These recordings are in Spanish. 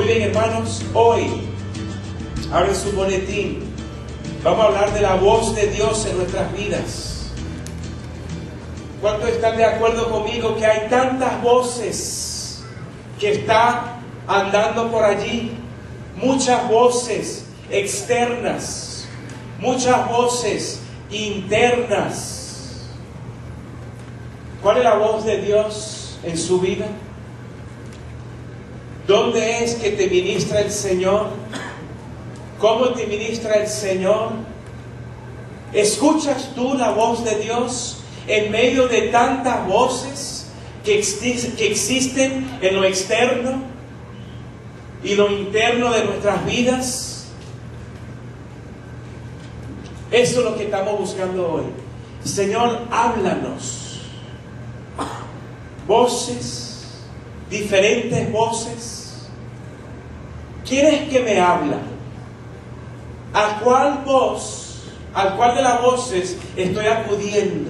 Muy bien, hermanos, hoy, abren su boletín, vamos a hablar de la voz de Dios en nuestras vidas. ¿Cuántos están de acuerdo conmigo que hay tantas voces que están andando por allí? Muchas voces externas, muchas voces internas. ¿Cuál es la voz de Dios en su vida? ¿Dónde es que te ministra el Señor? ¿Cómo te ministra el Señor? ¿Escuchas tú la voz de Dios en medio de tantas voces que existen en lo externo y lo interno de nuestras vidas? Eso es lo que estamos buscando hoy. Señor, háblanos. Voces, diferentes voces. ¿Quién es que me habla? ¿A cuál voz, al cuál de las voces estoy acudiendo?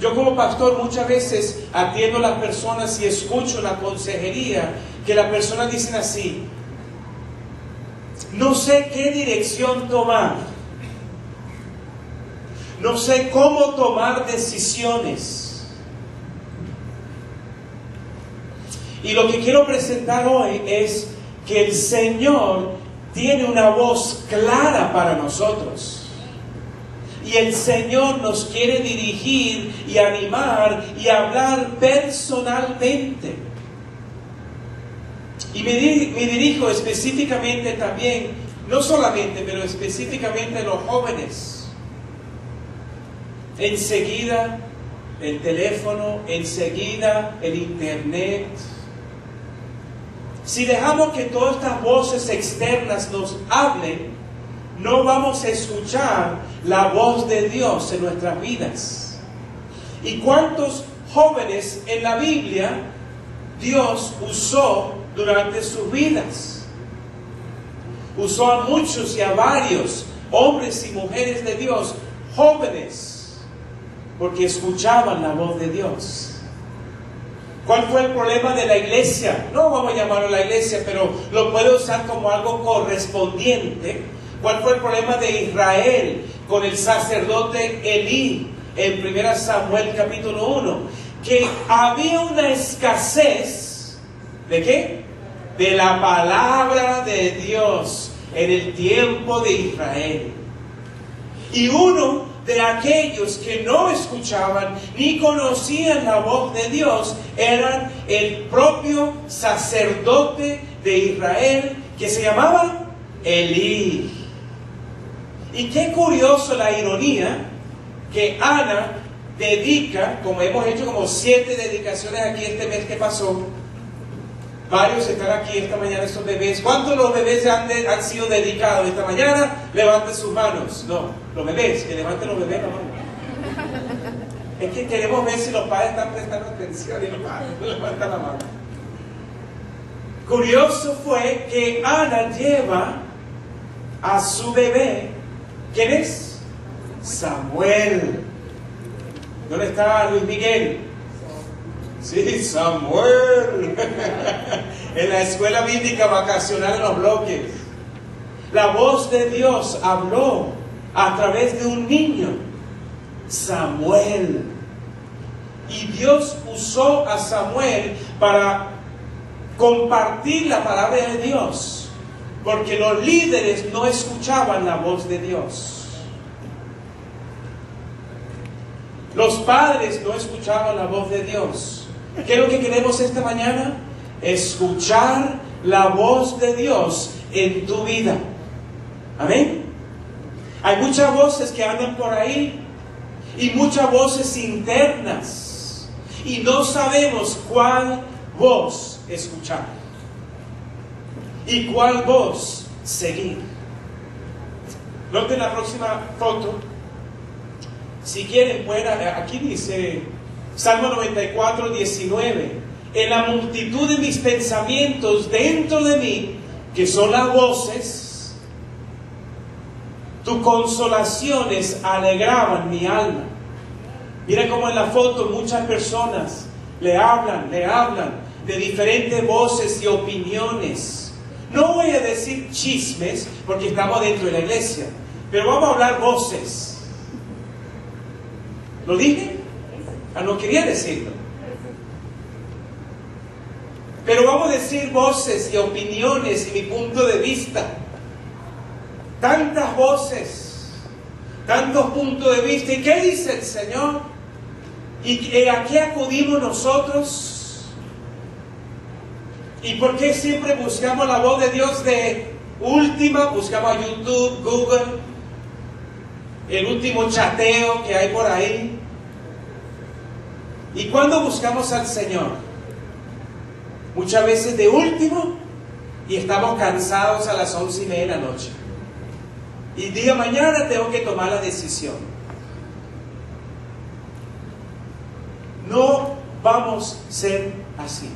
Yo como pastor muchas veces atiendo a las personas y escucho la consejería que las personas dicen así: no sé qué dirección tomar, no sé cómo tomar decisiones. Y lo que quiero presentar hoy es que el Señor tiene una voz clara para nosotros. Y el Señor nos quiere dirigir y animar y hablar personalmente. Y me dirijo específicamente también, no solamente, pero específicamente a los jóvenes. Enseguida el teléfono, enseguida el internet. Si dejamos que todas estas voces externas nos hablen, no vamos a escuchar la voz de Dios en nuestras vidas. ¿Y cuántos jóvenes en la Biblia Dios usó durante sus vidas? Usó a muchos y a varios hombres y mujeres de Dios, jóvenes, porque escuchaban la voz de Dios. ¿Cuál fue el problema de la iglesia? No vamos a llamarlo la iglesia, pero lo puedo usar como algo correspondiente. ¿Cuál fue el problema de Israel con el sacerdote Elí en 1 Samuel capítulo 1? Que había una escasez, ¿de qué? De la palabra de Dios en el tiempo de Israel. Y uno de aquellos que no escuchaban ni conocían la voz de Dios eran el propio sacerdote de Israel, que se llamaba Elí. Y qué curioso la ironía que Ana dedica, como hemos hecho como 7 dedicaciones aquí este mes que pasó. Varios están aquí esta mañana, estos bebés. ¿Cuántos de los bebés han sido dedicados esta mañana? Levanten sus manos. No, los bebés, que levanten los bebés la mano. Es que queremos ver si los padres están prestando atención y los padres no levantan la mano. Curioso fue que Ana lleva a su bebé. ¿Quién es? Samuel. ¿Dónde está Luis Miguel? Sí, Samuel. En la escuela bíblica vacacional en los bloques. La voz de Dios habló a través de un niño, Samuel. Y Dios usó a Samuel para compartir la palabra de Dios, porque los líderes no escuchaban la voz de Dios. Los padres no escuchaban la voz de Dios. ¿Qué es lo que queremos esta mañana? Escuchar la voz de Dios en tu vida. Amén. Hay muchas voces que andan por ahí y muchas voces internas, y no sabemos cuál voz escuchar y cuál voz seguir. Noten la próxima foto. Si quieren, pueden, aquí dice Salmo 94, 19: en la multitud de mis pensamientos dentro de mí, que son las voces, tus consolaciones alegraban mi alma. Mira cómo en la foto muchas personas le hablan de diferentes voces y opiniones. No voy a decir chismes porque estamos dentro de la iglesia, pero vamos a hablar voces. ¿Lo dije? No quería decirlo. Pero vamos a decir voces y opiniones y mi punto de vista. Tantas voces, tantos puntos de vista. ¿Y qué dice el Señor? ¿Y a qué acudimos nosotros? ¿Y por qué siempre buscamos la voz de Dios de última? Buscamos a YouTube, Google, el último chateo que hay por ahí. ¿Y cuándo buscamos al Señor? Muchas veces de último y estamos cansados a las 11:30 de la noche. Y día mañana tengo que tomar la decisión. No vamos a ser así.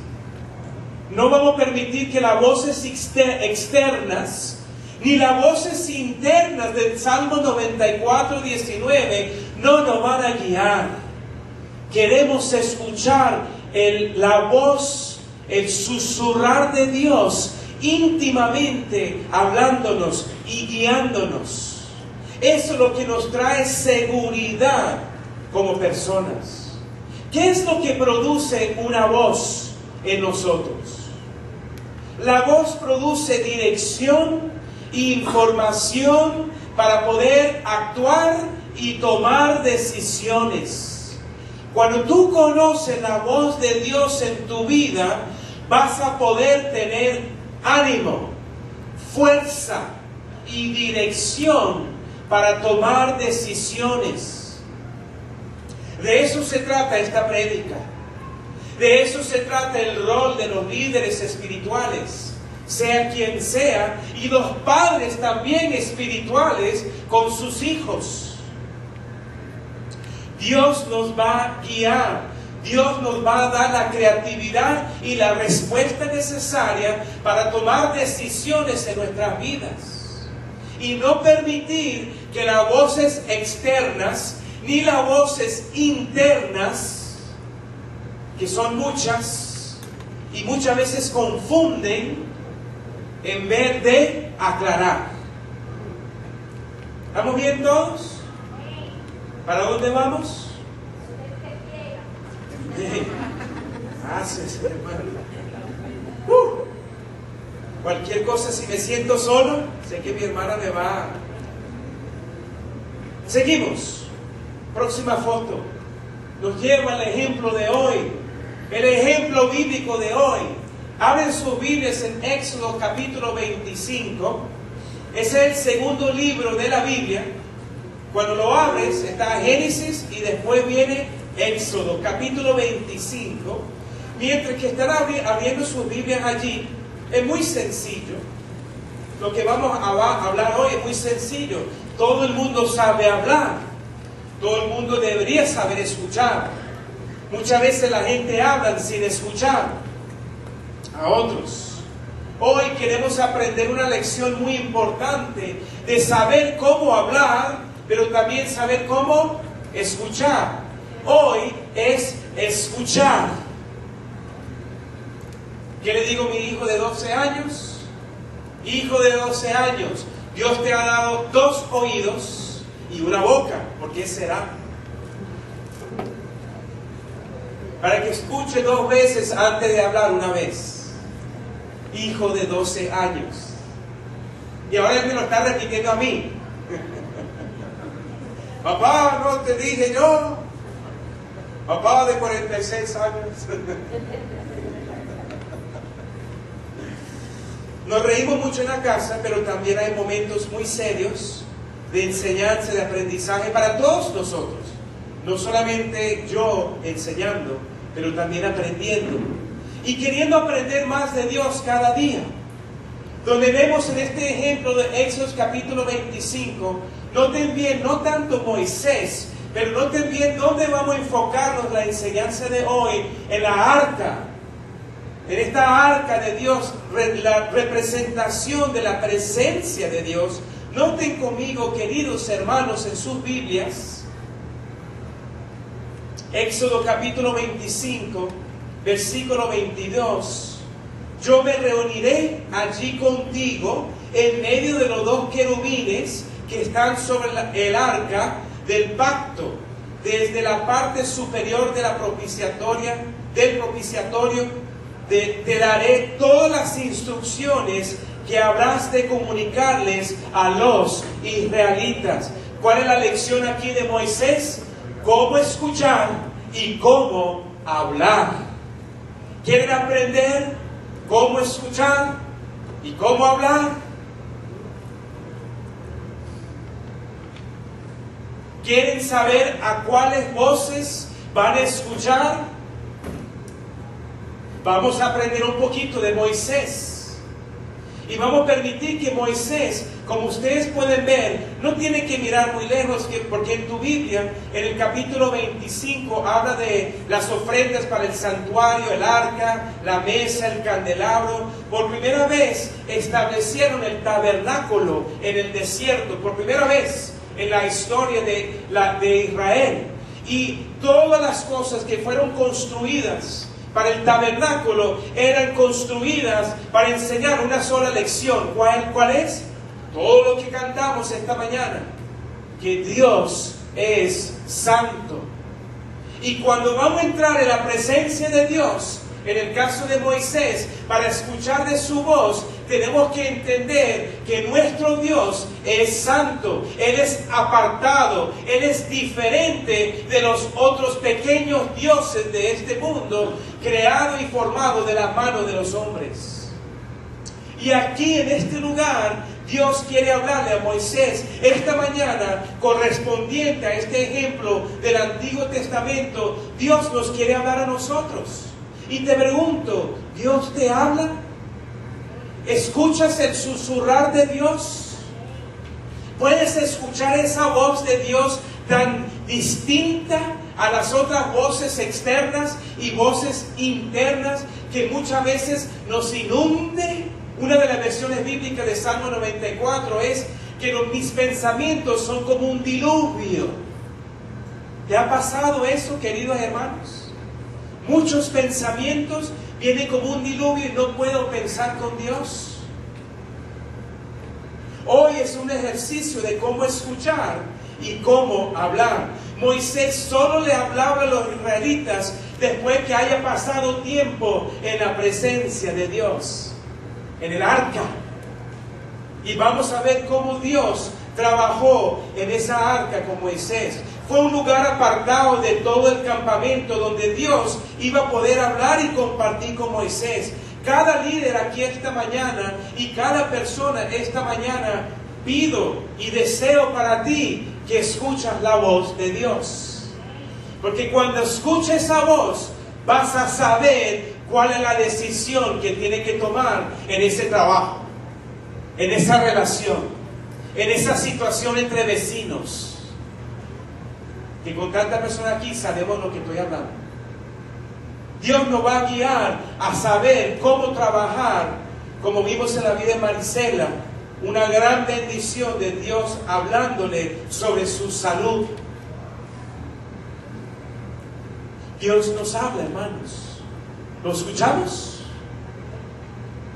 No vamos a permitir que las voces externas ni las voces internas del Salmo 94:19 no nos van a guiar. Queremos escuchar la voz, el susurrar de Dios íntimamente hablándonos y guiándonos. Eso es lo que nos trae seguridad como personas. ¿Qué es lo que produce una voz en nosotros? La voz produce dirección e información para poder actuar y tomar decisiones. Cuando tú conoces la voz de Dios en tu vida, vas a poder tener ánimo, fuerza y dirección para tomar decisiones. De eso se trata esta prédica. De eso se trata el rol de los líderes espirituales, sea quien sea, y los padres también espirituales con sus hijos. Dios nos va a guiar, Dios nos va a dar la creatividad y la respuesta necesaria para tomar decisiones en nuestras vidas. Y no permitir que las voces externas ni las voces internas, que son muchas y muchas veces confunden, en vez de aclarar. ¿Estamos bien todos? ¿Para dónde vamos? Gracias, hermano. Cualquier cosa, si me siento solo, sé que mi hermana me va. Seguimos. Próxima foto. Nos lleva al ejemplo de hoy. El ejemplo bíblico de hoy. Abren sus Biblias en Éxodo capítulo 25. Ese es el segundo libro de la Biblia. Cuando lo abres, está Génesis y después viene Éxodo, capítulo 25. Mientras que están abriendo sus Biblias allí, es muy sencillo. Lo que vamos a hablar hoy es muy sencillo. Todo el mundo sabe hablar. Todo el mundo debería saber escuchar. Muchas veces la gente habla sin escuchar a otros. Hoy queremos aprender una lección muy importante de saber cómo hablar, pero también saber cómo escuchar. Hoy es escuchar. ¿Qué le digo a mi hijo de 12 años? Hijo de 12 años, Dios te ha dado 2 oídos y una boca. ¿Por qué será? Para que escuche 2 veces antes de hablar una vez. Hijo de 12 años. Y ahora él me lo está repitiendo a mí. Papá, no te dije yo. Papá de 46 años. Nos reímos mucho en la casa, pero también hay momentos muy serios de enseñanza, de aprendizaje para todos nosotros. No solamente yo enseñando, pero también aprendiendo. Y queriendo aprender más de Dios cada día. Donde vemos en este ejemplo de Éxodo capítulo 25, noten bien, no tanto Moisés, pero noten bien dónde vamos a enfocarnos la enseñanza de hoy, en la arca. En esta arca de Dios, la representación de la presencia de Dios. Noten conmigo, queridos hermanos, en sus Biblias, Éxodo capítulo 25, versículo 22, yo me reuniré allí contigo en medio de los dos querubines que están sobre el arca del pacto, desde la parte superior de la del propiciatorio, te daré todas las instrucciones que habrás de comunicarles a los israelitas. ¿Cuál es la lección aquí de Moisés? Cómo escuchar y cómo hablar. ¿Quieren aprender cómo escuchar y cómo hablar? ¿Quieren saber a cuáles voces van a escuchar? Vamos a aprender un poquito de Moisés. Y vamos a permitir que Moisés, como ustedes pueden ver, no tiene que mirar muy lejos, porque en tu Biblia, en el capítulo 25, habla de las ofrendas para el santuario, el arca, la mesa, el candelabro. Por primera vez establecieron el tabernáculo en el desierto, por primera vez en la historia de Israel. Y todas las cosas que fueron construidas para el tabernáculo eran construidas para enseñar una sola lección. ¿Cuál es? Todo lo que cantamos esta mañana, que Dios es santo. Y cuando vamos a entrar en la presencia de Dios, en el caso de Moisés, para escuchar de su voz, tenemos que entender que nuestro Dios es santo, Él es apartado, Él es diferente de los otros pequeños dioses de este mundo, creado y formado de la mano de los hombres. Y aquí en este lugar, Dios quiere hablarle a Moisés esta mañana, correspondiente a este ejemplo del Antiguo Testamento. Dios nos quiere hablar a nosotros. Y te pregunto, ¿Dios te habla? ¿Escuchas el susurrar de Dios? ¿Puedes escuchar esa voz de Dios tan distinta a las otras voces externas y voces internas que muchas veces nos inunde? Una de las versiones bíblicas de Salmo 94 es que mis pensamientos son como un diluvio. ¿Te ha pasado eso, queridos hermanos? Muchos pensamientos vienen como un diluvio y no puedo pensar con Dios. Hoy es un ejercicio de cómo escuchar y cómo hablar. Moisés solo le hablaba a los israelitas después que haya pasado tiempo en la presencia de Dios, en el arca. Y vamos a ver cómo Dios trabajó en esa arca con Moisés. Fue un lugar apartado de todo el campamento donde Dios iba a poder hablar y compartir con Moisés. Cada líder aquí esta mañana y cada persona esta mañana, pido y deseo para ti que escuchas la voz de Dios. Porque cuando escuches esa voz, vas a saber cuál es la decisión que tiene que tomar en ese trabajo, en esa relación, en esa situación entre vecinos. Que con tantas personas aquí sabemos lo que estoy hablando. Dios nos va a guiar a saber cómo trabajar, como vimos en la vida de Marisela, una gran bendición de Dios hablándole sobre su salud. Dios nos habla, hermanos. ¿Lo escuchamos?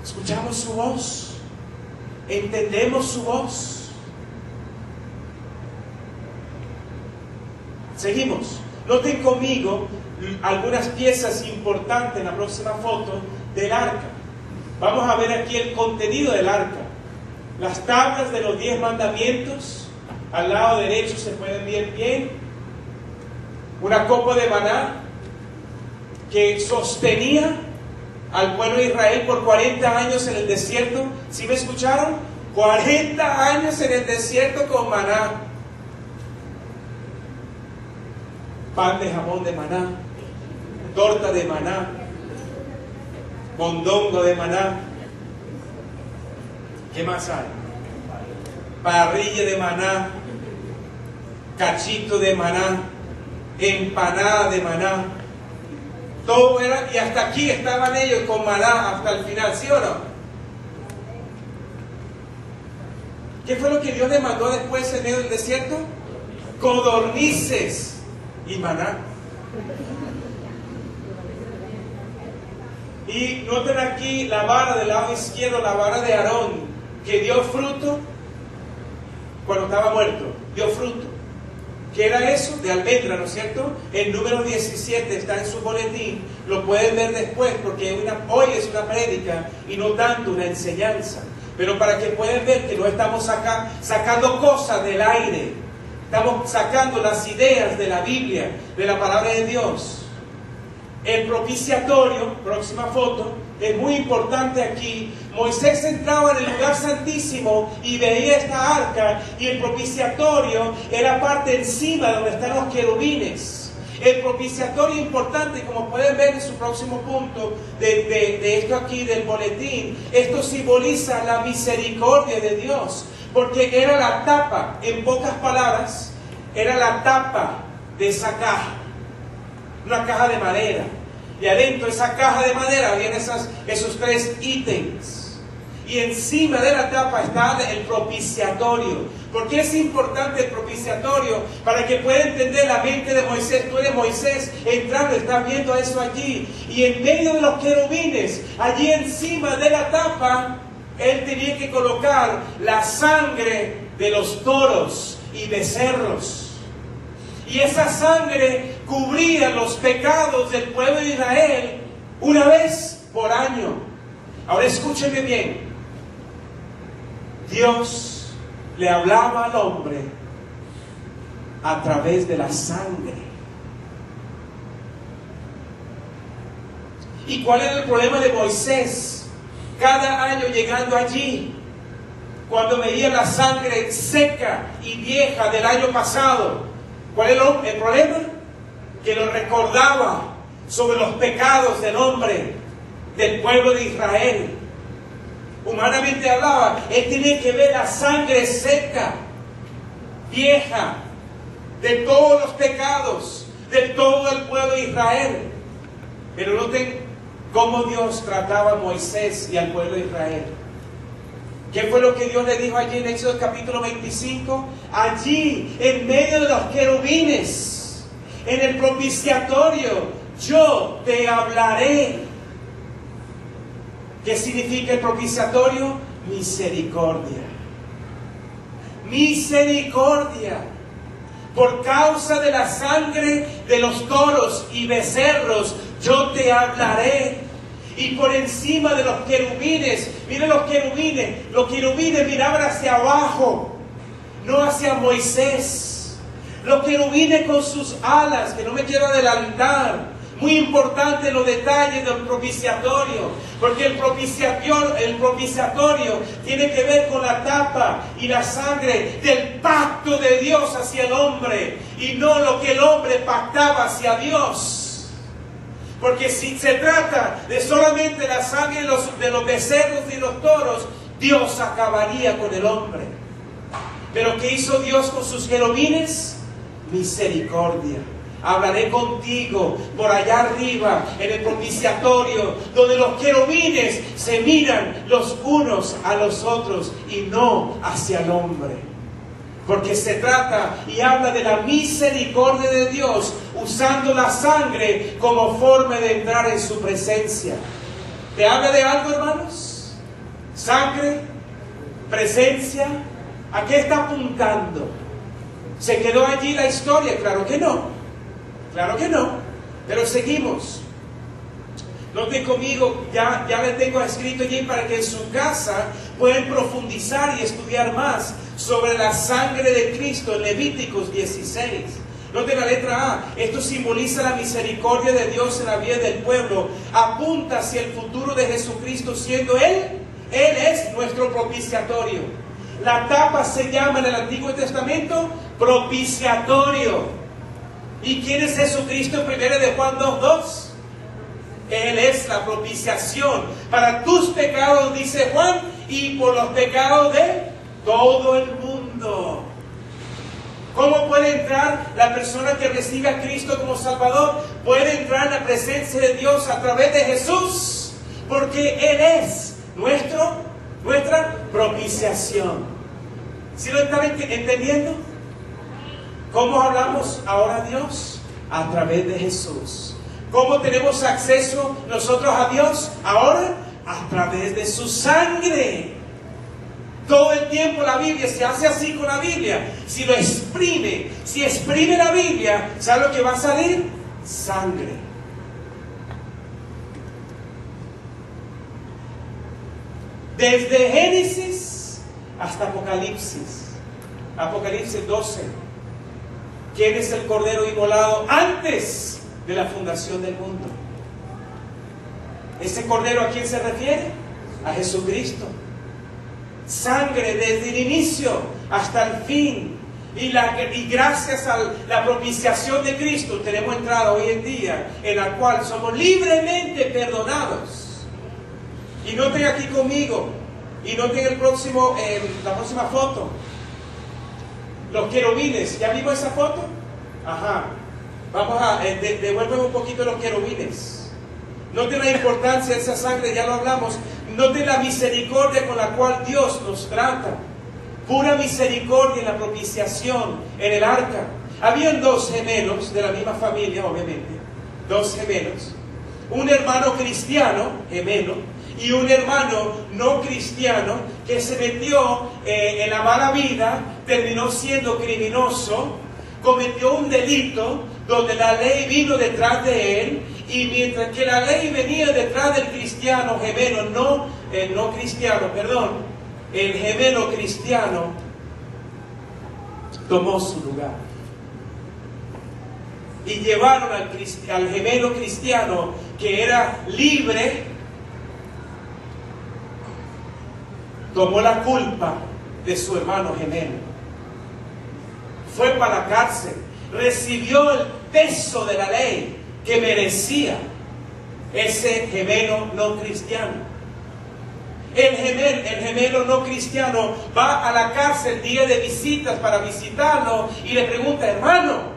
¿Escuchamos su voz? ¿Entendemos su voz? Seguimos. Noten conmigo algunas piezas importantes en la próxima foto del arca. Vamos a ver aquí el contenido del arca. Las tablas de los 10 mandamientos, al lado derecho se pueden ver bien. Una copa de maná que sostenía al pueblo de Israel por 40 años en el desierto. ¿Sí me escucharon? 40 años en el desierto con maná. Pan de jamón de maná, torta de maná, mondongo de maná. ¿Qué más hay? Parrilla de maná, cachito de maná, empanada de maná. Todo era, y hasta aquí estaban ellos con maná hasta el final, ¿sí o no? ¿Qué fue lo que Dios les mandó después en medio del desierto? Codornices y maná. Y noten aquí la vara del lado izquierdo, la vara de Aarón, que dio fruto cuando estaba muerto. Dio fruto. ¿Qué era eso? De almendra, ¿no es cierto? El número 17 está en su boletín. Lo pueden ver después porque hoy es una prédica y no tanto una enseñanza. Pero para que puedan ver que no estamos sacando cosas del aire. Estamos sacando las ideas de la Biblia, de la palabra de Dios. El propiciatorio, próxima foto, es muy importante aquí. Moisés entraba en el lugar santísimo y veía esta arca, y el propiciatorio era parte encima donde están los querubines. El propiciatorio importante, como pueden ver en su próximo punto de esto aquí del boletín, esto simboliza la misericordia de Dios, porque era la tapa, en pocas palabras, era la tapa de esa caja. Una caja de madera. Y adentro de esa caja de madera habían esos 3 ítems. Y encima de la tapa está el propiciatorio. ¿Por qué es importante el propiciatorio? Para que pueda entender la mente de Moisés. Tú eres Moisés entrando, estás viendo eso allí. Y en medio de los querubines, allí encima de la tapa, él tenía que colocar la sangre de los toros y becerros. Y esa sangre cubría los pecados del pueblo de Israel una vez por año. Ahora escúcheme bien. Dios le hablaba al hombre a través de la sangre. ¿Y cuál era el problema de Moisés? Cada año llegando allí, cuando veía la sangre seca y vieja del año pasado, ¿cuál es el problema? Que lo recordaba sobre los pecados del hombre, del pueblo de Israel. Humanamente hablaba, él tenía que ver la sangre seca, vieja, de todos los pecados, de todo el pueblo de Israel. Pero noten cómo Dios trataba a Moisés y al pueblo de Israel. ¿Qué fue lo que Dios le dijo allí en Éxodo capítulo 25? Allí, en medio de los querubines, en el propiciatorio, yo te hablaré. ¿Qué significa el propiciatorio? Misericordia. Misericordia. Por causa de la sangre de los toros y becerros, yo te hablaré. Y por encima de los querubines, miren los querubines miraban hacia abajo, no hacia Moisés. Los querubines con sus alas, que no me quiero adelantar, muy importante los detalles del propiciatorio, porque el propiciatorio tiene que ver con la tapa y la sangre del pacto de Dios hacia el hombre, y no lo que el hombre pactaba hacia Dios. Porque si se trata de solamente la sangre de los becerros y los toros, Dios acabaría con el hombre. Pero ¿qué hizo Dios con sus querubines? Misericordia. Hablaré contigo por allá arriba, en el propiciatorio, donde los querubines se miran los unos a los otros y no hacia el hombre. Porque se trata y habla de la misericordia de Dios, usando la sangre como forma de entrar en su presencia. ¿Te habla de algo, hermanos? Sangre, presencia, ¿a qué está apuntando? ¿Se quedó allí la historia? Claro que no. Claro que no. Pero seguimos. Noten conmigo, ya les tengo escrito allí para que en su casa puedan profundizar y estudiar más sobre la sangre de Cristo en Levíticos 16. Noten la letra A. Esto simboliza la misericordia de Dios en la vida del pueblo. Apunta hacia el futuro de Jesucristo siendo Él. Él es nuestro propiciatorio. La tapa se llama en el Antiguo Testamento propiciatorio. ¿Y quién es Jesucristo en 1 de Juan 2:2? Él es la propiciación para tus pecados, dice Juan, y por los pecados de todo el mundo. ¿Cómo puede entrar la persona que recibe a Cristo como Salvador? Puede entrar en la presencia de Dios a través de Jesús, porque Él es nuestra propiciación. ¿Sí lo están entendiendo? ¿Cómo hablamos ahora a Dios? A través de Jesús. ¿Cómo tenemos acceso nosotros a Dios? Ahora, a través de su sangre. Todo el tiempo la Biblia se hace así con la Biblia. Si lo exprime, si exprime la Biblia, ¿sabe lo que va a salir? Sangre. Desde Génesis hasta Apocalipsis. Apocalipsis 12. ¿Quién es el Cordero inmolado antes de la fundación del mundo? ¿Ese Cordero a quién se refiere? A Jesucristo. Sangre desde el inicio hasta el fin. Y gracias a la propiciación de Cristo tenemos entrada hoy en día en la cual somos libremente perdonados. Y noten aquí conmigo, y noten la próxima foto. Los querubines, ¿ya vimos esa foto? Ajá. Vamos a devuélveme un poquito los querubines. Noten la importancia de esa sangre, ya lo hablamos. Noten la misericordia con la cual Dios nos trata. Pura misericordia en la propiciación, en el arca. Habían dos gemelos de la misma familia, obviamente. Dos gemelos. Un hermano cristiano, gemelo, y un hermano no cristiano que se metió en la mala vida, terminó siendo criminoso, cometió un delito donde la ley vino detrás de él, y mientras que la ley venía detrás del cristiano gemelo, el gemelo cristiano tomó su lugar. Y llevaron al gemelo cristiano que era libre, tomó la culpa de su hermano gemelo. Fue para la cárcel, recibió el peso de la ley que merecía ese gemelo no cristiano. El gemelo no cristiano va a la cárcel día de visitas para visitarlo y le pregunta: hermano,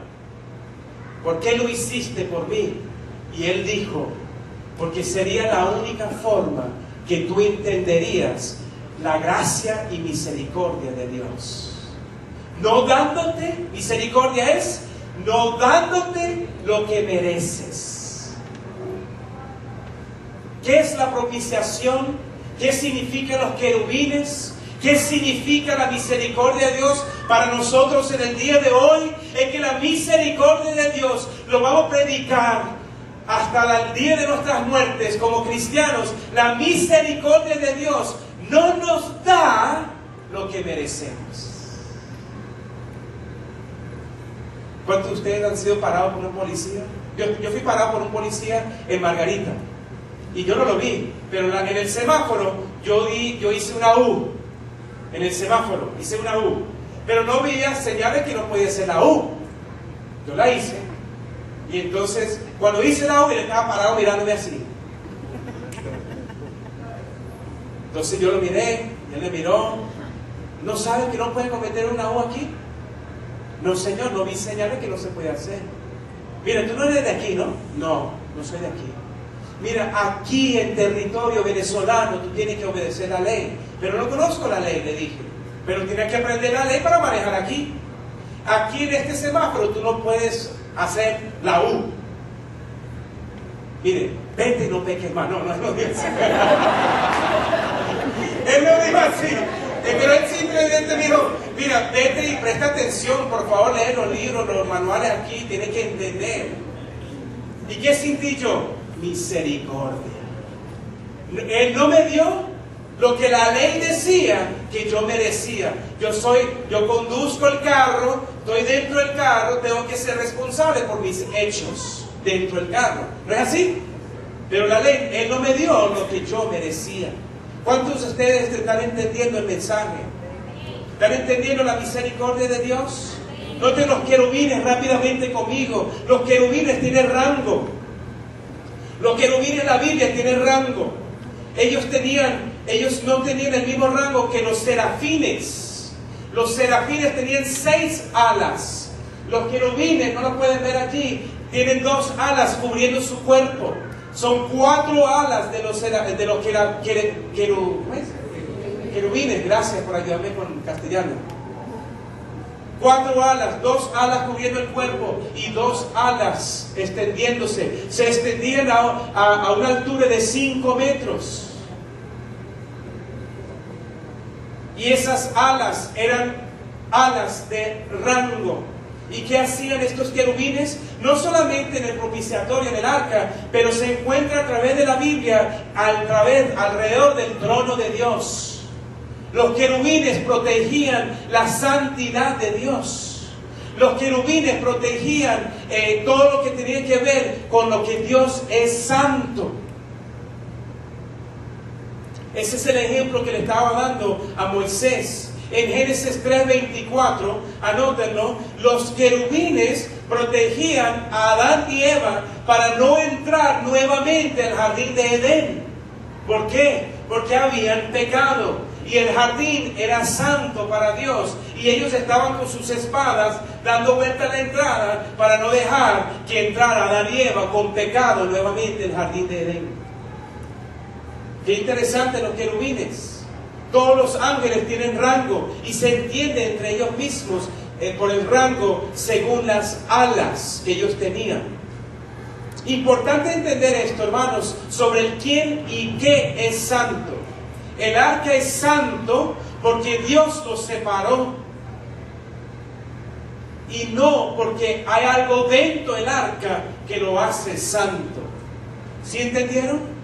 ¿por qué lo hiciste por mí? Y él dijo: porque sería la única forma que tú entenderías la gracia y misericordia de Dios. No dándote, misericordia es no dándote lo que mereces. ¿Qué es la propiciación? ¿Qué significan los querubines? ¿Qué significa la misericordia de Dios para nosotros en el día de hoy? Es que la misericordia de Dios lo vamos a predicar hasta el día de nuestras muertes como cristianos. La misericordia de Dios no nos da lo que merecemos. ¿Cuántos de ustedes han sido parados por un policía? Yo fui parado por un policía en Margarita. Y yo no lo vi, pero en el semáforo yo hice una U. En el semáforo hice una U. Pero no veía señales que no podía ser la U. Yo la hice. Y entonces, cuando hice la U, él estaba parado mirándome así. Entonces yo lo miré, y él me miró. ¿No saben que no pueden cometer una U aquí? No, señor, no vi señales que no se puede hacer. Mira, tú no eres de aquí, ¿no? No, no soy de aquí. Mira, aquí en territorio venezolano tú tienes que obedecer la ley. Pero no conozco la ley, le dije. Pero tienes que aprender la ley para manejar aquí. Aquí en este semáforo tú no puedes hacer la U. Mire, vete y no peques más. No dijo así. Él no dijo así. Pero él simplemente dijo: mira, vete y presta atención, por favor, lee los libros, los manuales aquí, tienes que entender. ¿Y qué sentí yo? Misericordia. Él no me dio lo que la ley decía que yo merecía. Yo conduzco el carro, estoy dentro del carro, tengo que ser responsable por mis hechos dentro del carro. ¿No es así? Pero la ley, Él no me dio lo que yo merecía. ¿Cuántos de ustedes están entendiendo el mensaje? ¿Están entendiendo la misericordia de Dios? Noten los querubines rápidamente conmigo. Los querubines tienen rango. Los querubines en la Biblia tienen rango. Ellos no tenían el mismo rango que los serafines. Los serafines tenían 6 alas. Los querubines, no lo pueden ver allí, tienen 2 alas cubriendo su cuerpo. Son 4 alas de los querubines. Gracias por ayudarme con castellano. 4 alas, 2 alas cubriendo el cuerpo y 2 alas extendiéndose. Se extendían a una altura de 5 metros. Y esas alas eran alas de rango. ¿Y qué hacían estos querubines? No solamente en el propiciatorio, en el arca, pero se encuentra a través de la Biblia, alrededor del trono de Dios. Los querubines protegían la santidad de Dios. Los querubines protegían todo lo que tenía que ver con lo que Dios es santo. Ese es el ejemplo que le estaba dando a Moisés. En Génesis 3:24, anótenlo, los querubines protegían a Adán y Eva para no entrar nuevamente al jardín de Edén. ¿Por qué? Porque habían pecado y el jardín era santo para Dios y ellos estaban con sus espadas dando vuelta a la entrada para no dejar que entrara Adán y Eva con pecado nuevamente al jardín de Edén. Qué interesante los querubines. Todos los ángeles tienen rango y se entiende entre ellos mismos por el rango según las alas que ellos tenían. Importante entender esto, hermanos, sobre el quién y qué es santo. El arca es santo porque Dios lo separó y no porque hay algo dentro del arca que lo hace santo. ¿Sí entendieron?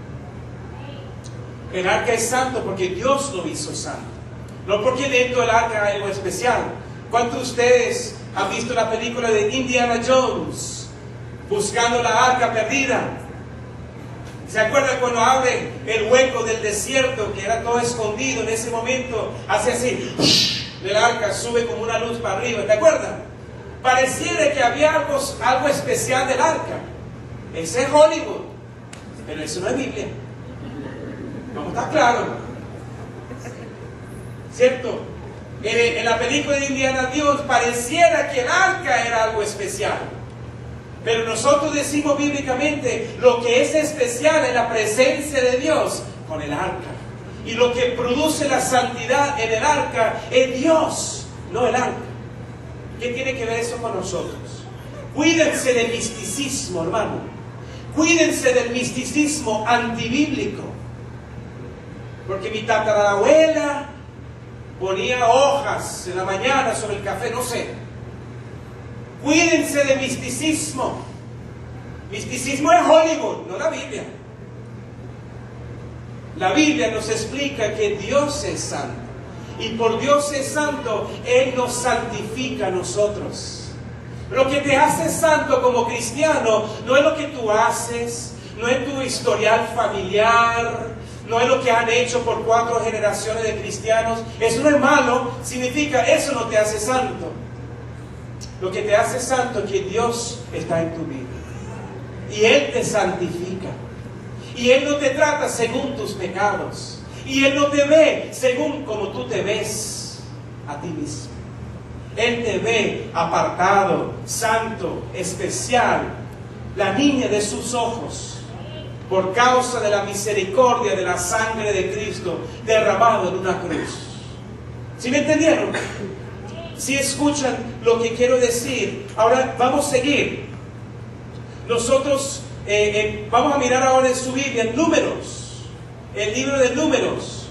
El arca es santo porque Dios lo hizo santo, no porque dentro del arca hay algo especial. ¿Cuántos de ustedes han visto la película de Indiana Jones, buscando la arca perdida? ¿Se acuerdan cuando abre el hueco del desierto, que era todo escondido? En ese momento hace así, el arca sube como una luz para arriba, ¿te acuerdas? Pareciera que había algo especial del arca. Ese es Hollywood, pero eso no es Biblia. Vamos a estar claros, ¿cierto? En la película de Indiana Jones pareciera que el arca era algo especial, pero nosotros decimos bíblicamente lo que es especial es la presencia de Dios con el arca, y lo que produce la santidad en el arca es Dios, no el arca. ¿Qué tiene que ver eso con nosotros? Cuídense del misticismo, hermano. Cuídense del misticismo antibíblico. Porque mi tatarabuela ponía hojas en la mañana sobre el café, no sé. Cuídense de misticismo. Misticismo es Hollywood, no la Biblia. La Biblia nos explica que Dios es santo. Y por Dios es santo, Él nos santifica a nosotros. Lo que te hace santo como cristiano no es lo que tú haces, no es tu historial familiar, no es lo que han hecho por 4 generaciones de cristianos. Eso no es malo, significa eso no te hace santo. Lo que te hace santo es que Dios está en tu vida y Él te santifica, y Él no te trata según tus pecados, y Él no te ve según como tú te ves a ti mismo. Él te ve apartado, santo, especial, la niña de sus ojos, por causa de la misericordia de la sangre de Cristo derramado en una cruz. ¿Sí me entendieron? ¿Sí escuchan lo que quiero decir? Ahora vamos a seguir. Nosotros vamos a mirar ahora en su Biblia, en Números, el libro de Números,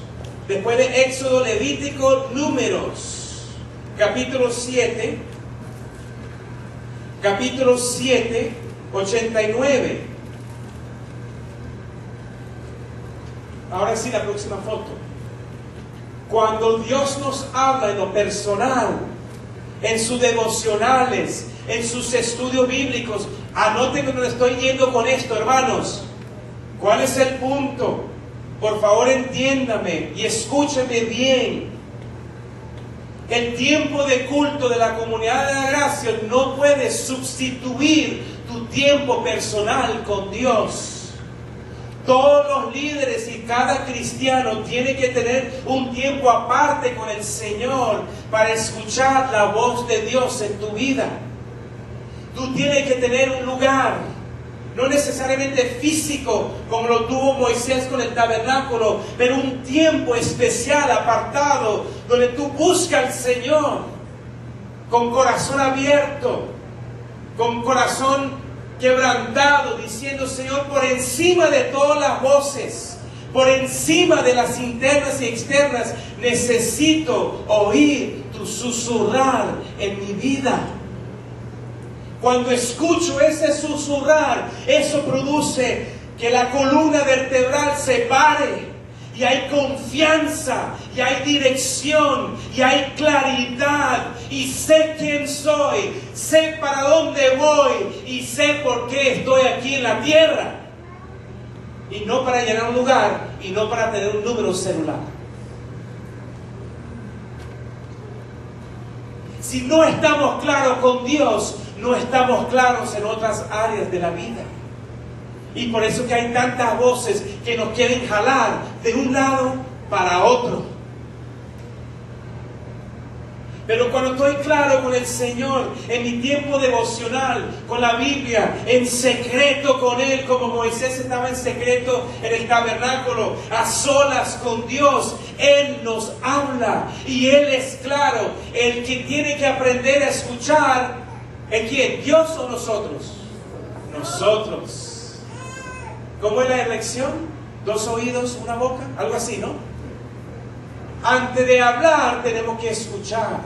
después de Éxodo, Levítico, Números, capítulo 7, 89. Ahora sí, la próxima foto. Cuando Dios nos habla en lo personal, en sus devocionales, en sus estudios bíblicos, anoten donde estoy yendo con esto, hermanos. ¿Cuál es el punto? Por favor, entiéndame y escúcheme bien. El tiempo de culto de la comunidad de la gracia no puede sustituir tu tiempo personal con Dios. Todos los líderes y cada cristiano tiene que tener un tiempo aparte con el Señor para escuchar la voz de Dios en tu vida. Tú tienes que tener un lugar, no necesariamente físico como lo tuvo Moisés con el tabernáculo, pero un tiempo especial apartado donde tú buscas al Señor. con corazón abierto, con corazón quebrantado, diciendo: Señor, por encima de todas las voces, por encima de las internas y externas, necesito oír tu susurrar en mi vida. Cuando escucho ese susurrar, eso produce que la columna vertebral se pare, y hay confianza, y hay dirección, y hay claridad, y sé quién soy, sé para dónde voy, y sé por qué estoy aquí en la tierra. Y no para llenar un lugar, y no para tener un número celular. Si no estamos claros con Dios, no estamos claros en otras áreas de la vida. Y por eso que hay tantas voces que nos quieren jalar de un lado para otro. Pero cuando estoy claro con el Señor, en mi tiempo devocional, con la Biblia, en secreto con Él, como Moisés estaba en secreto en el tabernáculo, a solas con Dios, Él nos habla y Él es claro. El que tiene que aprender a escuchar, ¿es quién? ¿Dios o nosotros? Nosotros. ¿Cómo es la elección? 2 oídos, 1 boca, algo así, ¿no? Antes de hablar tenemos que escuchar.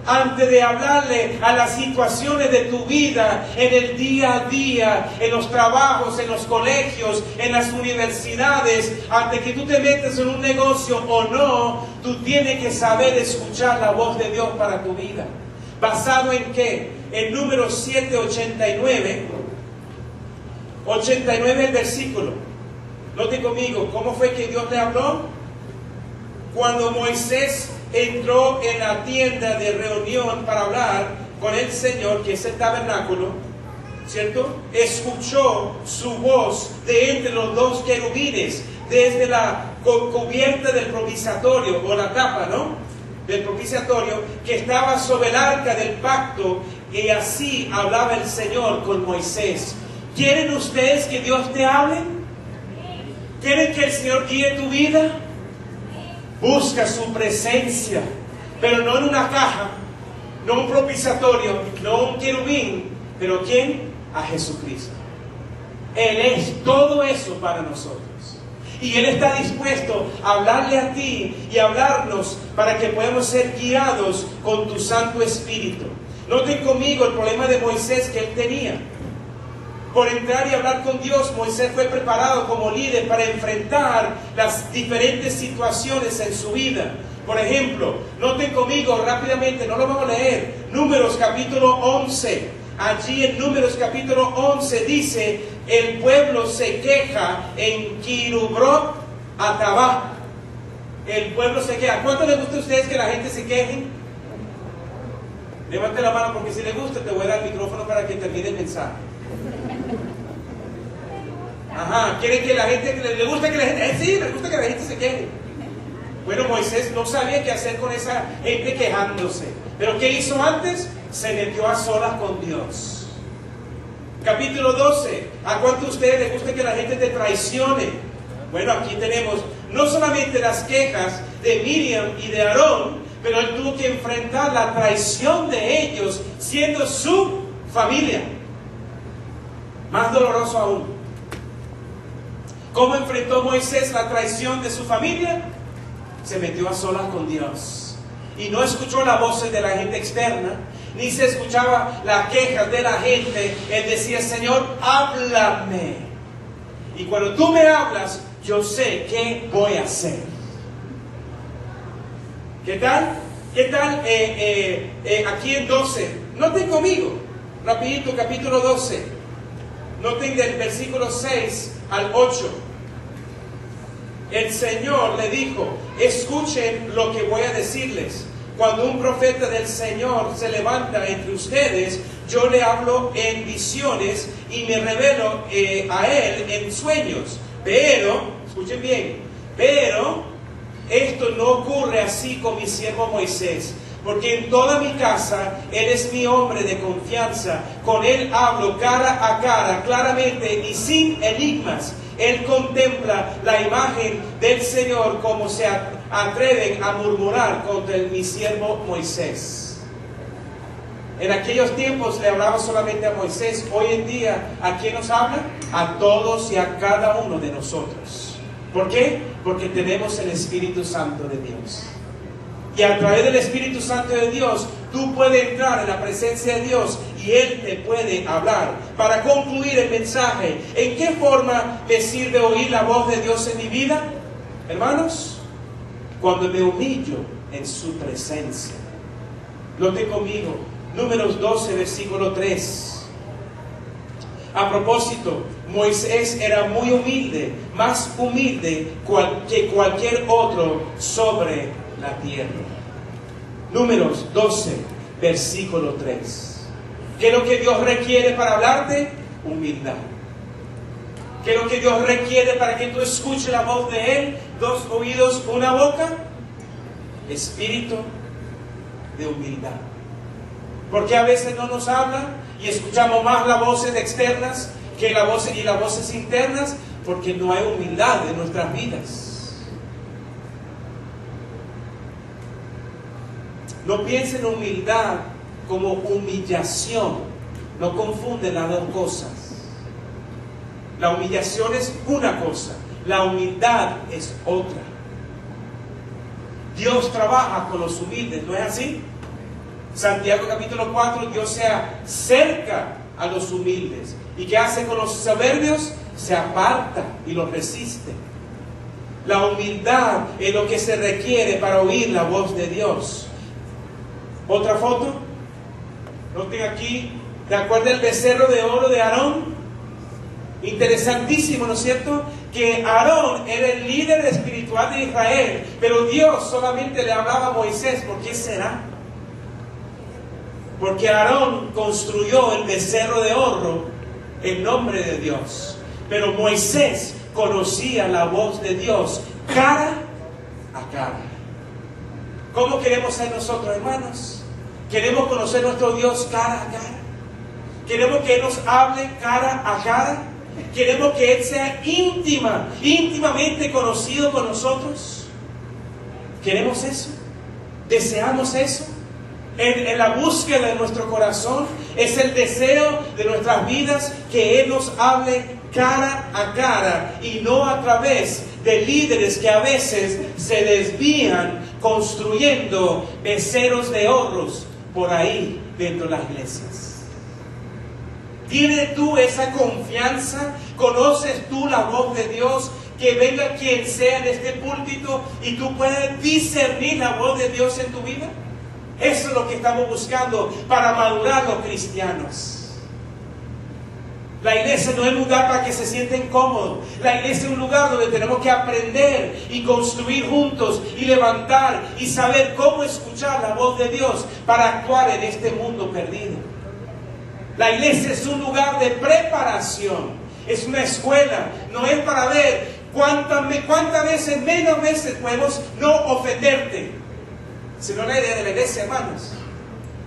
Antes de hablarle a las situaciones de tu vida, en el día a día, en los trabajos, en los colegios, en las universidades, antes que tú te metas en un negocio o no, tú tienes que saber escuchar la voz de Dios para tu vida. ¿Basado en qué? En Números 7, 89 el versículo. Note conmigo, ¿cómo fue que Dios le habló? Cuando Moisés entró en la tienda de reunión para hablar con el Señor, que es el tabernáculo, ¿cierto? Escuchó su voz de entre los 2 querubines, desde la cubierta del propiciatorio, o la tapa, ¿no? Del propiciatorio, que estaba sobre el arca del pacto, y así hablaba el Señor con Moisés. ¿Quieren ustedes que Dios te hable? ¿Quieren que el Señor guíe tu vida? Busca su presencia, pero no en una caja, no un propiciatorio, no un querubín, pero ¿quién? A Jesucristo. Él es todo eso para nosotros. Y Él está dispuesto a hablarle a ti y hablarnos para que podamos ser guiados con tu Santo Espíritu. Noten conmigo el problema de Moisés que él tenía. Por entrar y hablar con Dios, Moisés fue preparado como líder para enfrentar las diferentes situaciones en su vida. Por ejemplo, noten conmigo rápidamente, no lo vamos a leer, Números capítulo 11. Allí en Números capítulo 11 dice: el pueblo se queja en Kirubrot Atabá. El pueblo se queja. ¿Cuánto les gusta a ustedes que la gente se queje? Levante la mano, porque si les gusta te voy a dar el micrófono para que termine el mensaje. Ajá, quieren que la gente, le gusta que la gente, sí, les gusta que la gente se queje. Bueno, Moisés no sabía qué hacer con esa gente quejándose. Pero ¿qué hizo antes? Se metió a solas con Dios. Capítulo 12. ¿A cuánto de ustedes les gusta que la gente te traicione? Bueno, aquí tenemos no solamente las quejas de Miriam y de Aarón, pero él tuvo que enfrentar la traición de ellos siendo su familia. Más doloroso aún. ¿Cómo enfrentó Moisés la traición de su familia? Se metió a solas con Dios. Y no escuchó las voces de la gente externa, ni se escuchaba las quejas de la gente. Él decía: Señor, háblame. Y cuando tú me hablas, yo sé qué voy a hacer. ¿Qué tal? ¿Qué tal aquí en 12? Noten conmigo, rapidito, capítulo 12. Noten del versículo 6 al 8. El Señor le dijo: escuchen lo que voy a decirles. Cuando un profeta del Señor se levanta entre ustedes, yo le hablo en visiones y me revelo a él en sueños. Pero, escuchen bien, pero esto no ocurre así con mi siervo Moisés. Porque en toda mi casa, él es mi hombre de confianza. Con él hablo cara a cara, claramente y sin enigmas. Él contempla la imagen del Señor como se atreven a murmurar contra mi siervo Moisés. En aquellos tiempos le hablaba solamente a Moisés. Hoy en día, ¿a quién nos habla? A todos y a cada uno de nosotros. ¿Por qué? Porque tenemos el Espíritu Santo de Dios. Y a través del Espíritu Santo de Dios, tú puedes entrar en la presencia de Dios y Él te puede hablar. Para concluir el mensaje, ¿en qué forma me sirve oír la voz de Dios en mi vida? Hermanos, cuando me humillo en su presencia. Note conmigo, Números 12, versículo 3. A propósito, Moisés era muy humilde, más humilde que cualquier otro sobre la tierra. Números 12, versículo 3. ¿Qué es lo que Dios requiere para hablarte? Humildad. ¿Qué es lo que Dios requiere para que tú escuches la voz de Él? 2 oídos, 1 boca. Espíritu de humildad. Porque a veces no nos habla y escuchamos más las voces externas que las voces internas, porque no hay humildad en nuestras vidas. No piensen en humildad como humillación. No confunden las dos cosas. La humillación es una cosa, la humildad es otra. Dios trabaja con los humildes, ¿no es así? Santiago capítulo 4, Dios se acerca a los humildes. ¿Y qué hace con los soberbios? Se aparta y los resiste. La humildad es lo que se requiere para oír la voz de Dios. Otra foto. Noten aquí, ¿te acuerdas del becerro de oro de Aarón? Interesantísimo, ¿no es cierto? Que Aarón era el líder espiritual de Israel, pero Dios solamente le hablaba a Moisés. ¿Por qué será? Porque Aarón construyó el becerro de oro en nombre de Dios, pero Moisés conocía la voz de Dios cara a cara. ¿Cómo queremos ser nosotros, hermanos? ¿Queremos conocer nuestro Dios cara a cara? ¿Queremos que Él nos hable cara a cara? ¿Queremos que Él sea íntimamente conocido con nosotros? ¿Queremos eso? ¿Deseamos eso? En la búsqueda de nuestro corazón es el deseo de nuestras vidas que Él nos hable cara a cara y no a través de líderes que a veces se desvían construyendo becerros de oros por ahí dentro de las iglesias. ¿Tienes tú esa confianza? ¿Conoces tú la voz de Dios? Que venga quien sea en este púlpito y tú puedas discernir la voz de Dios en tu vida. Eso es lo que estamos buscando para madurar los cristianos. La iglesia no es un lugar para que se sienten cómodos. La iglesia es un lugar donde tenemos que aprender y construir juntos y levantar y saber cómo escuchar la voz de Dios para actuar en este mundo perdido. La iglesia es un lugar de preparación. Es una escuela. No es para ver cuántas veces, menos veces podemos no ofenderte. Sino la idea de la iglesia, hermanos.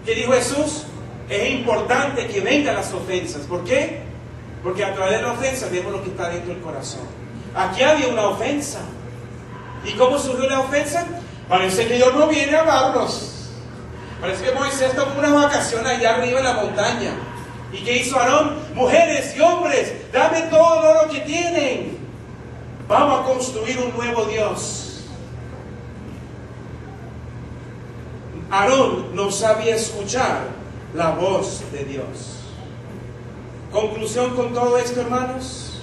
¿Qué dijo Jesús? Es importante que vengan las ofensas. ¿Por qué? Porque a través de la ofensa vemos lo que está dentro del corazón. Aquí había una ofensa. ¿Y cómo surgió la ofensa? Parece que Dios no viene a amarnos. Parece que Moisés tomó una vacación allá arriba en la montaña. ¿Y qué hizo Aarón? Mujeres y hombres, dame todo lo que tienen. Vamos a construir un nuevo Dios. Aarón no sabía escuchar la voz de Dios. Conclusión con todo esto, hermanos.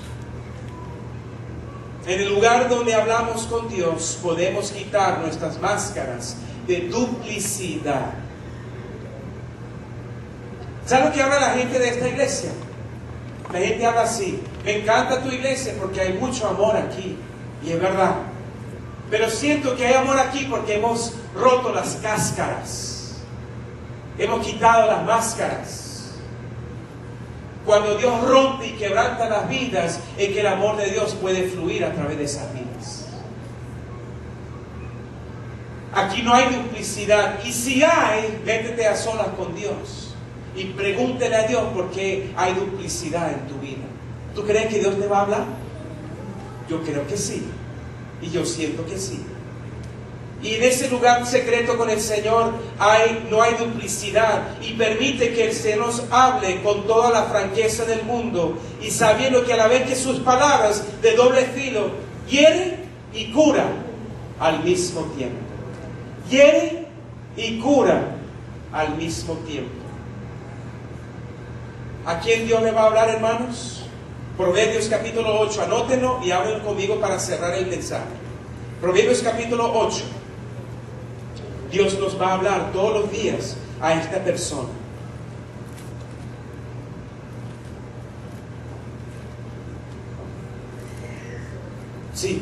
En el lugar donde hablamos con Dios, podemos quitar nuestras máscaras de duplicidad. ¿Sabe lo que habla la gente de esta iglesia? La gente habla así: me encanta tu iglesia porque hay mucho amor aquí. Y es verdad. Pero siento que hay amor aquí porque hemos roto las cáscaras. Hemos quitado las máscaras. Cuando Dios rompe y quebranta las vidas, es que el amor de Dios puede fluir a través de esas vidas. Aquí no hay duplicidad. Y si hay, métete a solas con Dios y pregúntele a Dios por qué hay duplicidad en tu vida. ¿Tú crees que Dios te va a hablar? Yo creo que sí. Y yo siento que sí. Y en ese lugar secreto con el Señor no hay duplicidad, y permite que el Señor nos hable con toda la franqueza del mundo, y sabiendo que a la vez que sus palabras de doble filo hieren y cura al mismo tiempo. Hiere y cura al mismo tiempo. ¿A quién Dios le va a hablar, hermanos? Proverbios capítulo 8, anótenlo y hablen conmigo para cerrar el mensaje. Proverbios capítulo 8. Dios nos va a hablar todos los días a esta persona. Sí.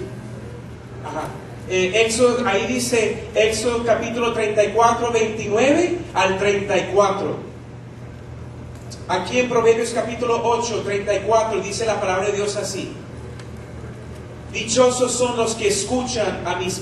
Ajá. Éxodo, ahí dice Éxodo capítulo 34, 29 al 34. Aquí en Proverbios capítulo 8, 34 dice la palabra de Dios así: dichosos son los que escuchan a mis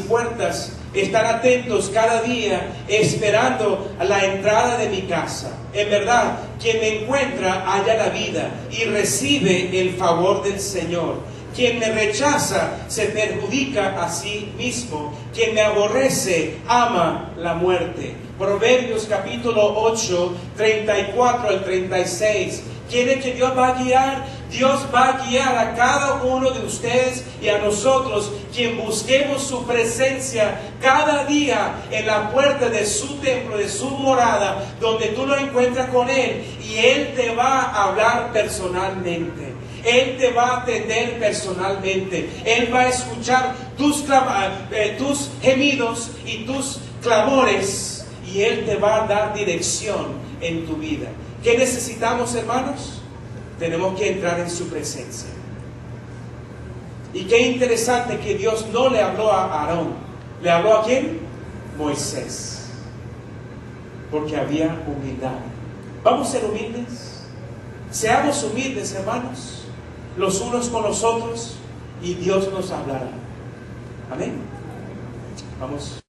puertas, están atentos cada día, esperando a la entrada de mi casa. En verdad, quien me encuentra halla la vida y recibe el favor del Señor. Quien me rechaza se perjudica a sí mismo. Quien me aborrece ama la muerte. Proverbios capítulo 8, 34 al 36. ¿Quiere que Dios va a guiar? Dios va a guiar a cada uno de ustedes y a nosotros, quien busquemos su presencia cada día en la puerta de su templo, de su morada, donde tú lo encuentras con Él, y Él te va a hablar personalmente. Él te va a atender personalmente. Él va a escuchar tus gemidos y tus clamores, y Él te va a dar dirección en tu vida. ¿Qué necesitamos, hermanos? Tenemos que entrar en su presencia. Y qué interesante que Dios no le habló a Aarón. ¿Le habló a quién? Moisés. Porque había humildad. ¿Vamos a ser humildes? Seamos humildes, hermanos, los unos con los otros, y Dios nos hablará. Amén. Vamos.